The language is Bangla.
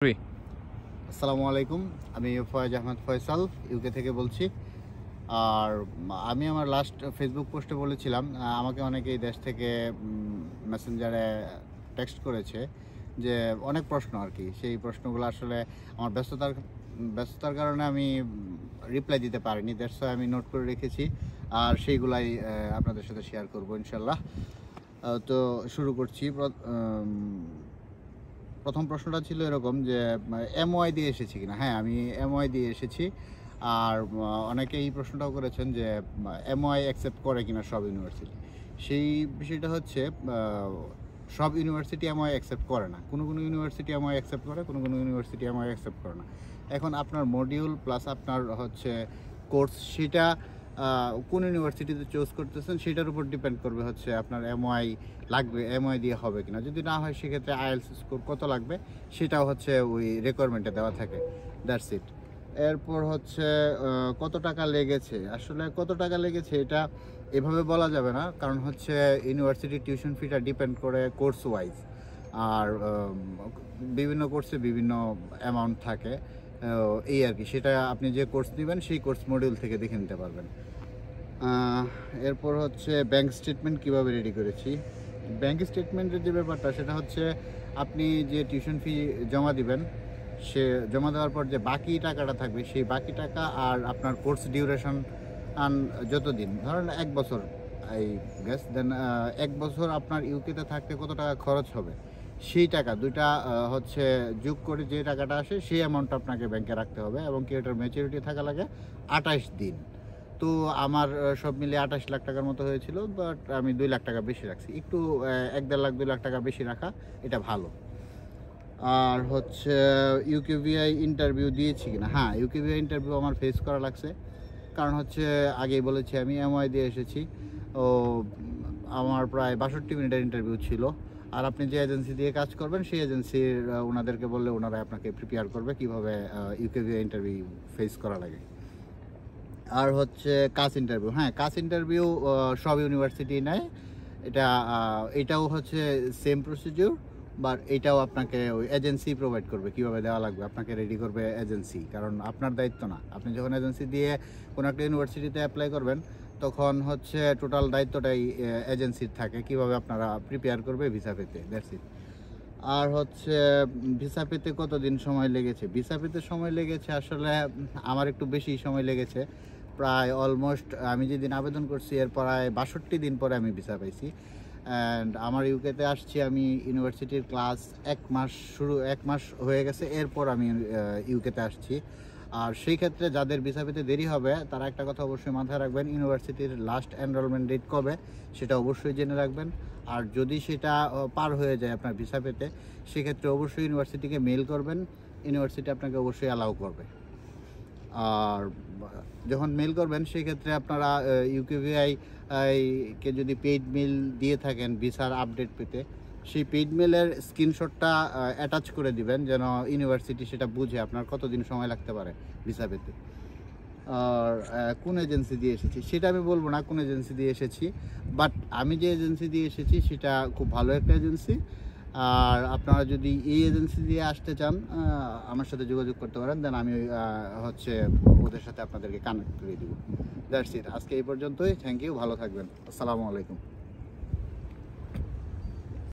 আসসালামু আলাইকুম, আমি ফয়েজ আহমেদ ফয়সাল ইউকে থেকে বলছি। আর আমি আমার লাস্ট ফেসবুক পোস্টে বলেছিলাম, আমাকে অনেকেই দেশ থেকে মেসেঞ্জারে টেক্সট করেছে যে অনেক প্রশ্ন আর কি। সেই প্রশ্নগুলো আসলে আমার ব্যস্ততার কারণে আমি রিপ্লাই দিতে পারিনি। দ্যাটস ওয়াই আমি নোট করে রেখেছি, আর সেইগুলাই আপনাদের সাথে শেয়ার করবো ইনশাল্লাহ। তো শুরু করছি। প্রথম প্রশ্নটা ছিল এরকম যে এমওআই দিয়ে এসেছি কিনা। হ্যাঁ, আমি এমওআই দিয়ে এসেছি। আর অনেকে এই প্রশ্নটাও করেছেন যে এমওআই অ্যাকসেপ্ট করে কিনা সব ইউনিভার্সিটি। সেই বিষয়টা হচ্ছে, সব ইউনিভার্সিটি এমওআই অ্যাকসেপ্ট করে না। কোনো কোনো ইউনিভার্সিটি এমওআই অ্যাকসেপ্ট করে, কোনো কোনো ইউনিভার্সিটি এমওআই অ্যাকসেপ্ট করে না। এখন আপনার মডিউল প্লাস আপনার হচ্ছে কোর্স, সেটা কোন ইউনিভার্সিটিতে চুজ করতেছেন সেটার উপর ডিপেন্ড করবে হচ্ছে আপনার এমওআই লাগবে, এমওআই দিয়ে হবে কিনা। যদি না হয় সেক্ষেত্রে আইএলটিএস স্কোর কত লাগবে সেটাও হচ্ছে ওই রিকোয়ারমেন্টে দেওয়া থাকে। That's it. এরপর হচ্ছে কত টাকা লেগেছে। আসলে কত টাকা লেগেছে এটা এভাবে বলা যাবে না, কারণ হচ্ছে ইউনিভার্সিটির টিউশন ফিটা ডিপেন্ড করে কোর্স ওয়াইজ। আর বিভিন্ন কোর্সে বিভিন্ন অ্যামাউন্ট থাকে, এই আর কি। সেটা আপনি যে কোর্স নেবেন সেই কোর্স মডিউল থেকে দেখে নিতে পারবেন। এরপর হচ্ছে ব্যাংক স্টেটমেন্ট কিভাবে রেডি করেছি। ব্যাংক স্টেটমেন্টের যে ব্যাপারটা, সেটা হচ্ছে আপনি যে টিউশন ফি জমা দিবেন, সে জমা দেওয়ার পর যে বাকি টাকাটা থাকবে, সেই বাকি টাকা আর আপনার কোর্স ডিউরেশন যতদিন, ধরেন 1 বছর, আই গেস, দেন 1 বছর আপনার ইউকেতে থাকতে কত টাকা খরচ হবে, সেই টাকা দুইটা হচ্ছে যোগ করে যে টাকাটা আসে সেই অ্যামাউন্টটা আপনাকে ব্যাংকে রাখতে হবে। এবং কি এটার ম্যাচুরিটি থাকা লাগে 28 দিন। তো আমার সব মিলিয়ে 28 লাখ টাকার মতো হয়েছিল, বাট আমি 2 লাখ টাকা বেশি রাখছি। একটু 1-1.5 লাখ 2 লাখ টাকা বেশি রাখা এটা ভালো। আর হচ্ছে ইউকেভিআই ইন্টারভিউ দিয়েছি কিনা। হ্যাঁ, ইউকেভিআই ইন্টারভিউ আমার ফেস করা লাগছে, কারণ হচ্ছে আগেই বলেছি আমি এমওআই দিয়ে এসেছি। ও আমার প্রায় 62 মিনিটের ইন্টারভিউ ছিল। আর আপনি যে এজেন্সি দিয়ে কাজ করবেন সেই এজেন্সির ওনাদেরকে বললে ওনারা আপনাকে প্রিপেয়ার করবে কীভাবে ইউকেভিআই ইন্টারভিউ ফেস করা লাগে। আর হচ্ছে কাস ইন্টারভিউ। হ্যাঁ, কাস ইন্টারভিউ সব ইউনিভার্সিটি নেয়। এটাও হচ্ছে সেম প্রসিডিউর, বাট এটাও আপনাকে ওই এজেন্সি প্রোভাইড করবে কীভাবে দেওয়া লাগবে, আপনাকে রেডি করবে এজেন্সি। কারণ আপনার দায়িত্ব না। আপনি যখন এজেন্সি দিয়ে কোনো একটা ইউনিভার্সিটিতে অ্যাপ্লাই করবেন, তখন হচ্ছে টোটাল দায়িত্বটাই এজেন্সির থাকে, কীভাবে আপনারা প্রিপেয়ার করবে ভিসা পেতে। That's it. আর হচ্ছে ভিসা পেতে কতদিন সময় লেগেছে। ভিসা পেতে সময় লেগেছে আসলে আমার একটু বেশি সময় লেগেছে। প্রায় অলমোস্ট আমি যেদিন আবেদন করছি এর প্রায় 62 দিন পরে আমি ভিসা পাইছি। অ্যান্ড আমার ইউকেতে আসছি আমি ইউনিভার্সিটির ক্লাস 1 মাস হয়ে গেছে, এরপর আমি ইউকেতে আসছি। আর সেই ক্ষেত্রে যাদের ভিসা পেতে দেরি হবে তারা একটা কথা অবশ্যই মাথায় রাখবেন, ইউনিভার্সিটির লাস্ট এনরোলমেন্ট ডেট কবে সেটা অবশ্যই জেনে রাখবেন। আর যদি সেটা পার হয়ে যায় আপনার ভিসা পেতে, সেক্ষেত্রে অবশ্যই ইউনিভার্সিটিকে মেল করবেন, ইউনিভার্সিটি আপনাকে অবশ্যই অ্যালাউ করবে। আর যখন মেল করবেন সেই ক্ষেত্রে আপনারা ইউকেভিআই কে যদি পেইড মেল দিয়ে থাকেন ভিসার আপডেট পেতে, সেই পেইড মেলের স্ক্রিনশটটা অ্যাটাচ করে দিবেন, যেন ইউনিভার্সিটি সেটা বুঝে আপনার কতদিন সময় লাগতে পারে ভিসা পেতে। আর কোন এজেন্সি দিয়ে এসেছি সেটা আমি বলবো না কোন এজেন্সি দিয়ে এসেছি, বাট আমি যে এজেন্সি দিয়ে এসেছি সেটা খুব ভালো একটা এজেন্সি। আর আপনারা যদি এই এজেন্সি দিয়ে আসতে চান, আমার সাথে যোগাযোগ করতে পারেন, দেন আমি হচ্ছে ওদের সাথে আপনাদেরকে কানেক্ট করে দিব। That's it. আজকে এই পর্যন্তই। থ্যাংক ইউ, ভালো থাকবেন। আসসালামু আলাইকুম।